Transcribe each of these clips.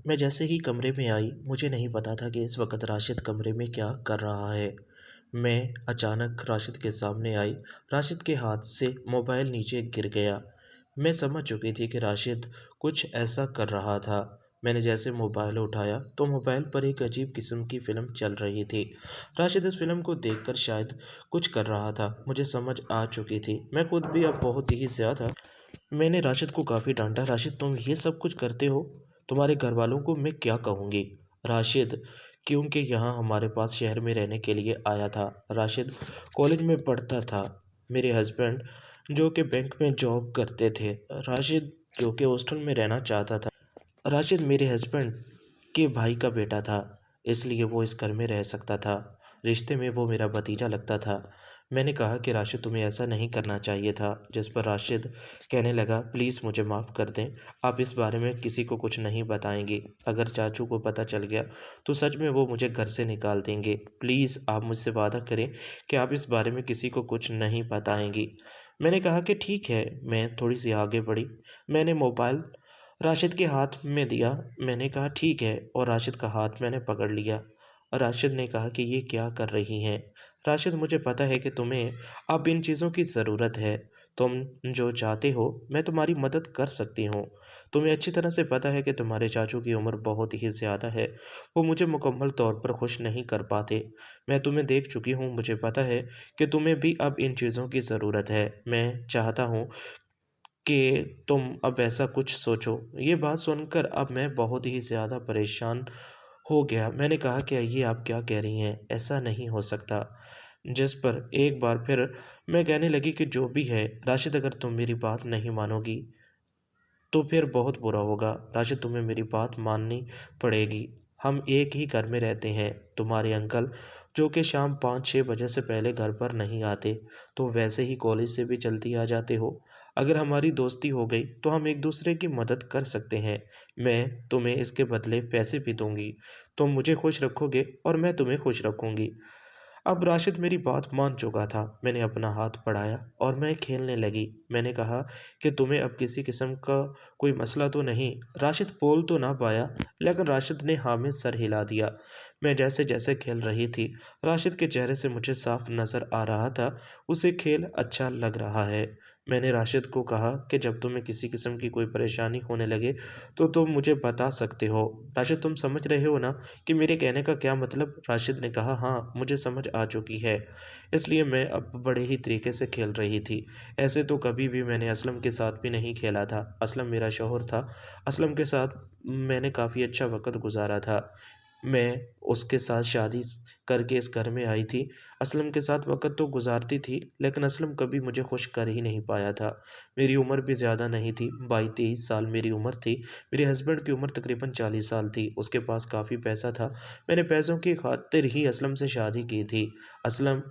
मैं जैसे ही कमरे में आई, मुझे नहीं पता था कि इस वक़्त राशिद कमरे में क्या कर रहा है। मैं अचानक राशिद के सामने आई, राशिद के हाथ से मोबाइल नीचे गिर गया। मैं समझ चुकी थी कि राशिद कुछ ऐसा कर रहा था। मैंने जैसे मोबाइल उठाया, तो मोबाइल पर एक अजीब किस्म की फ़िल्म चल रही थी। राशिद इस फ़िल्म को देखकर शायद कुछ कर रहा था, मुझे समझ आ चुकी थी। मैं खुद भी अब बहुत ही ज़्यादा मैंने राशिद को काफ़ी डाँटा, "राशिद तुम ये सब कुछ करते हो? तुम्हारे घरवालों को मैं क्या कहूँगी?" राशिद क्योंकि यहाँ हमारे पास शहर में रहने के लिए आया था। राशिद कॉलेज में पढ़ता था। मेरे हस्बैंड जो कि बैंक में जॉब करते थे। राशिद जो कि हॉस्टल में रहना चाहता था। राशिद मेरे हस्बैंड के भाई का बेटा था, इसलिए वो इस घर में रह सकता था। रिश्ते में वो मेरा भतीजा लगता था। मैंने कहा कि राशिद तुम्हें ऐसा नहीं करना चाहिए था, जिस पर राशिद कहने लगा प्लीज़ मुझे माफ़ कर दें, आप इस बारे में किसी को कुछ नहीं बताएंगे। अगर चाचू को पता चल गया तो सच में वो मुझे घर से निकाल देंगे। प्लीज़ आप मुझसे वादा करें कि आप इस बारे में किसी को कुछ नहीं बताएंगी। मैंने कहा कि ठीक है। मैं थोड़ी सी आगे बढ़ी। मैंने मोबाइल राशिद के हाथ में दिया। मैंने कहा ठीक है, और राशिद का हाथ मैंने पकड़ लिया। राशिद ने कहा कि ये क्या कर रही हैं? राशिद मुझे पता है कि तुम्हें अब इन चीज़ों की ज़रूरत है। तुम जो चाहते हो मैं तुम्हारी मदद कर सकती हूँ। तुम्हें अच्छी तरह से पता है कि तुम्हारे चाचू की उम्र बहुत ही ज़्यादा है। वो मुझे मुकम्मल तौर पर खुश नहीं कर पाते। मैं तुम्हें देख चुकी हूँ, मुझे पता है कि तुम्हें भी अब इन चीज़ों की ज़रूरत है। मैं चाहता हूँ कि तुम अब ऐसा कुछ सोचो। ये बात सुनकर अब मैं बहुत ही ज़्यादा परेशान हो गया। मैंने कहा कि ये आप क्या कह रही हैं? ऐसा नहीं हो सकता। जिस पर एक बार फिर मैं कहने लगी कि जो भी है, राशिद अगर तुम मेरी बात नहीं मानोगी तो फिर बहुत बुरा होगा। राशिद तुम्हें मेरी बात माननी पड़ेगी। हम एक ही घर में रहते हैं। तुम्हारे अंकल जो कि शाम 5-6 बजे से पहले घर पर नहीं आते, तो वैसे ही कॉलेज से भी जल्दी आ जाते हो। अगर हमारी दोस्ती हो गई तो हम एक दूसरे की मदद कर सकते हैं। मैं तुम्हें इसके बदले पैसे भी दूंगी। तुम मुझे खुश रखोगे और मैं तुम्हें खुश रखूंगी। अब राशिद मेरी बात मान चुका था। मैंने अपना हाथ बढ़ाया और मैं खेलने लगी। मैंने कहा कि तुम्हें अब किसी किस्म का कोई मसला तो नहीं? राशिद बोल तो ना पाया, लेकिन राशिद ने हाँ में सर हिला दिया। मैं जैसे जैसे खेल रही थी, राशिद के चेहरे से मुझे साफ नज़र आ रहा था, उसे खेल अच्छा लग रहा है। मैंने राशिद को कहा कि जब तुम्हें किसी किस्म की कोई परेशानी होने लगे तो तुम मुझे बता सकते हो। राशिद तुम समझ रहे हो ना कि मेरे कहने का क्या मतलब? राशिद ने कहा हाँ, मुझे समझ आ चुकी है। इसलिए मैं अब बड़े ही तरीके से खेल रही थी। ऐसे तो कभी भी मैंने असलम के साथ भी नहीं खेला था। असलम मेरा शौहर था। असलम के साथ मैंने काफ़ी अच्छा वक़्त गुज़ारा था। मैं उसके साथ शादी करके इस घर में आई थी। असलम के साथ वक़्त तो गुज़ारती थी, लेकिन असलम कभी मुझे खुश कर ही नहीं पाया था। मेरी उम्र भी ज़्यादा नहीं थी, 22-23 साल मेरी उम्र थी। मेरे हस्बैंड की उम्र तकरीबन 40 साल थी। उसके पास काफ़ी पैसा था। मैंने पैसों की खातिर ही असलम से शादी की थी। असलम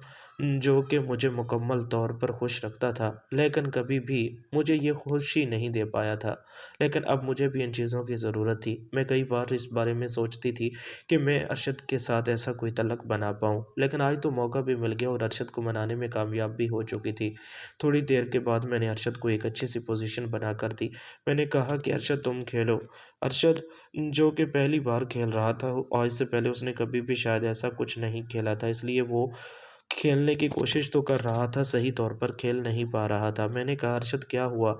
जो कि मुझे मुकम्मल तौर पर खुश रखता था, लेकिन कभी भी मुझे ये खुशी नहीं दे पाया था। लेकिन अब मुझे भी इन चीज़ों की ज़रूरत थी। मैं कई बार इस बारे में सोचती थी कि मैं अरशद के साथ ऐसा कोई तल्लक बना पाऊँ, लेकिन आज तो मौका भी मिल गया और अरशद को मनाने में कामयाब भी हो चुकी थी। थोड़ी देर के बाद मैंने अरशद को एक अच्छी सी पोजीशन बनाकर दी। मैंने कहा कि अरशद तुम खेलो। अरशद जो कि पहली बार खेल रहा था और इससे पहले उसने कभी भी शायद ऐसा कुछ नहीं खेला था, इसलिए वो खेलने की कोशिश तो कर रहा था, सही तौर पर खेल नहीं पा रहा था। मैंने कहा अरशद क्या हुआ?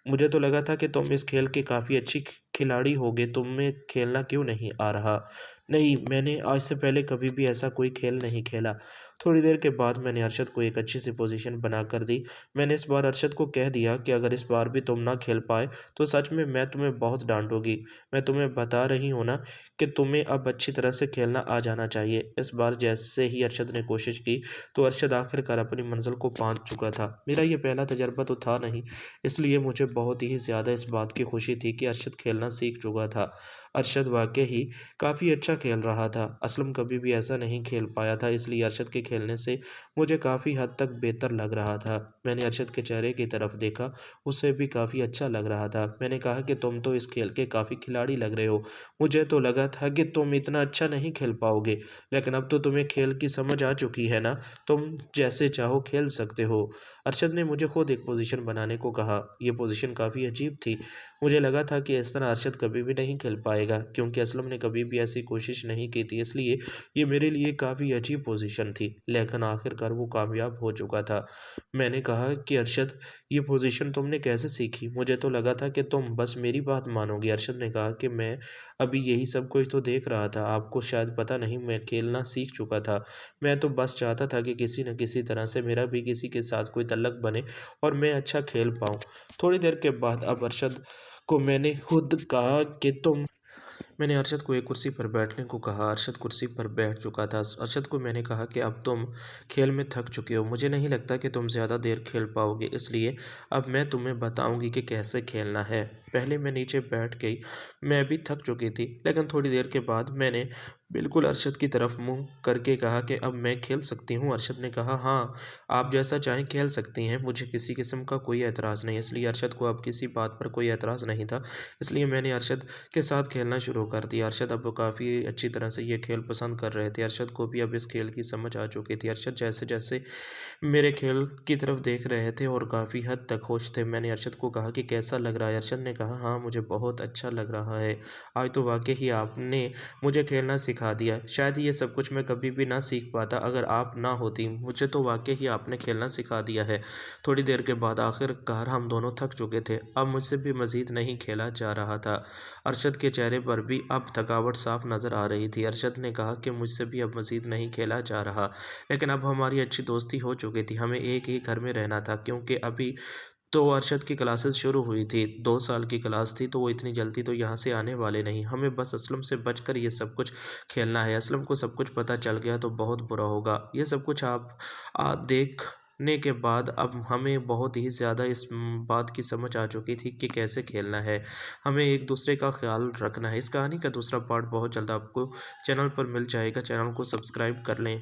मुझे तो लगा था कि तुम इस खेल की काफ़ी अच्छी खिलाड़ी होगे, तुम्हें खेलना क्यों नहीं आ रहा? नहीं, मैंने आज से पहले कभी भी ऐसा कोई खेल नहीं खेला। थोड़ी देर के बाद मैंने अरशद को एक अच्छी सी पोजीशन बनाकर दी। मैंने इस बार अरशद को कह दिया कि अगर इस बार भी तुम ना खेल पाए तो सच में मैं तुम्हें बहुत डांटूंगी। मैं तुम्हें बता रही हूँ ना कि तुम्हें अब अच्छी तरह से खेलना आ जाना चाहिए। इस बार जैसे ही अरशद ने कोशिश की तो अरशद आखिरकार अपनी मंजिल को पहुंच चुका था। मेरा ये पहला तजर्बा तो था नहीं, इसलिए मुझे बहुत ही ज़्यादा इस बात की खुशी थी कि अरशद खेलना सीख चुका था। अरशद वाक़ई ही काफ़ी अच्छा खेल रहा था। असलम कभी भी ऐसा नहीं खेल पाया था, इसलिए अरशद के खेलने से मुझे काफ़ी हद तक बेहतर लग रहा था। मैंने अरशद के चेहरे की तरफ देखा, उसे भी काफ़ी अच्छा लग रहा था। मैंने कहा कि तुम तो इस खेल के काफ़ी खिलाड़ी लग रहे हो। मुझे तो लगा था कि तुम इतना अच्छा नहीं खेल पाओगे, लेकिन अब तो तुम्हें खेल की समझ आ चुकी है ना, तुम जैसे चाहो खेल सकते हो। अरशद ने मुझे खुद एक पोजीशन बनाने को कहा। ये पोजीशन काफ़ी अजीब थी। मुझे लगा था कि इस तरह अरशद कभी भी नहीं खेल पाएगा क्योंकि असलम ने कभी भी ऐसी कोशिश नहीं की थी, इसलिए ये मेरे लिए काफ़ी अजीब पोजीशन थी। लेकिन आखिरकार वो कामयाब हो चुका था। मैंने कहा कि अरशद, ये पोजीशन तुमने कैसे सीखी? मुझे तो लगा था कि तुम बस मेरी बात मानोगी। अरशद ने कहा कि मैं अभी यही सब कुछ तो देख रहा था। आपको शायद पता नहीं, मैं खेलना सीख चुका था। मैं तो बस चाहता था कि किसी न किसी तरह से मेरा भी किसी के साथ कोई तल्लक बने और मैं अच्छा खेल पाऊँ। थोड़ी देर के बाद अब अरशद को मैंने खुद कहा कि तुम मैंने अरशद को एक कुर्सी पर बैठने को कहा। अरशद कुर्सी पर बैठ चुका था। अरशद को मैंने कहा कि अब तुम खेल में थक चुके हो। मुझे नहीं लगता कि तुम ज़्यादा देर खेल पाओगे, इसलिए अब मैं तुम्हें बताऊंगी कि कैसे खेलना है। पहले मैं नीचे बैठ गई। मैं भी थक चुकी थी, लेकिन थोड़ी देर के बाद मैंने बिल्कुल अरशद की तरफ मुंह करके कहा कि अब मैं खेल सकती हूँ। अरशद ने कहा, हाँ, आप जैसा चाहें खेल सकती हैं, मुझे किसी किस्म का कोई एतराज़ नहीं। इसलिए अरशद को अब किसी बात पर कोई एतराज़ नहीं था, इसलिए मैंने अरशद के साथ खेलना शुरू कर दिया। अरशद अब काफ़ी अच्छी तरह से ये खेल पसंद कर रहे थे। अरशद को भी अब इस खेल की समझ आ चुकी थी। अरशद जैसे-जैसे मेरे खेल की तरफ देख रहे थे और काफ़ी हद तक खुश थे। मैंने अरशद को कहा कि कैसा लग रहा है? अरशद ने कहा, हाँ, मुझे बहुत अच्छा लग रहा है। आज तो वाक़ई ही आपने मुझे खेलना सिखा दिया। शायद ये सब कुछ मैं कभी भी ना सीख पाता अगर आप ना होती। मुझे तो वाक़ई ही आपने खेलना सिखा दिया है। थोड़ी देर के बाद आखिरकार हम दोनों थक चुके थे। अब मुझसे भी मज़ीद नहीं खेला जा रहा था। अरशद के चेहरे पर भी अब थकावट साफ नज़र आ रही थी। अरशद ने कहा कि मुझसे भी अब मज़ीद नहीं खेला जा रहा, लेकिन अब हमारी अच्छी दोस्ती हो चुकी थी। हमें एक ही घर में रहना था क्योंकि अभी तो अरशद की क्लासेस शुरू हुई थी। 2 साल की क्लास थी, तो वो इतनी जल्दी तो यहाँ से आने वाले नहीं। हमें बस असलम से बचकर ये सब कुछ खेलना है। असलम को सब कुछ पता चल गया तो बहुत बुरा होगा। ये सब कुछ आप देखने के बाद अब हमें बहुत ही ज़्यादा इस बात की समझ आ चुकी थी कि कैसे खेलना है। हमें एक-दूसरे का ख़्याल रखना है। इस कहानी का दूसरा पार्ट बहुत जल्द आपको चैनल पर मिल जाएगा। चैनल को सब्सक्राइब कर लें।